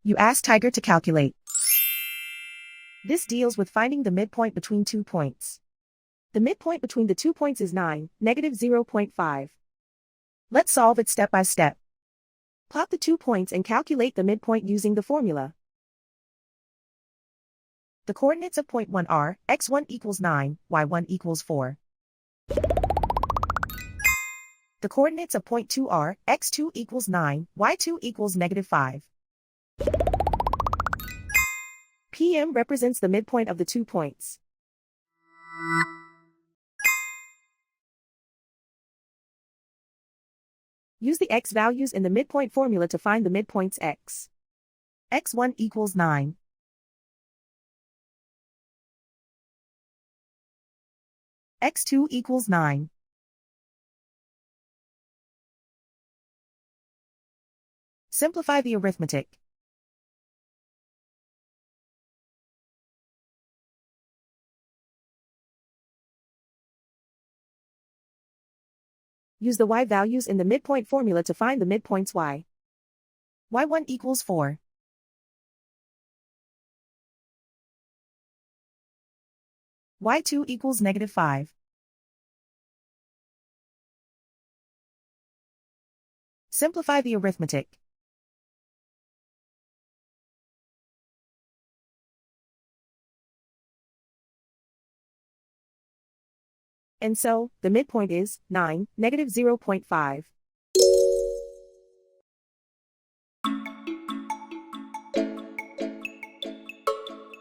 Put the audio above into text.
You ask Tiger to calculate. This deals with finding the midpoint between 2 points. The midpoint between the 2 points is 9, -0.5. Let's solve it step by step. Plot the 2 points and calculate the midpoint using the formula. The coordinates of point 1 are, x1 equals 9, y1 equals 4. The coordinates of point 2 are, x2 equals 9, y2 equals -5. PM represents the midpoint of the 2 points. Use the x values in the midpoint formula to find the midpoints x. x1 equals 9. x2 equals 9. Simplify the arithmetic. Use the y values in the midpoint formula to find the midpoints y. y1 equals 4. y2 equals -5. Simplify the arithmetic. And so, the midpoint is 9, -0.5.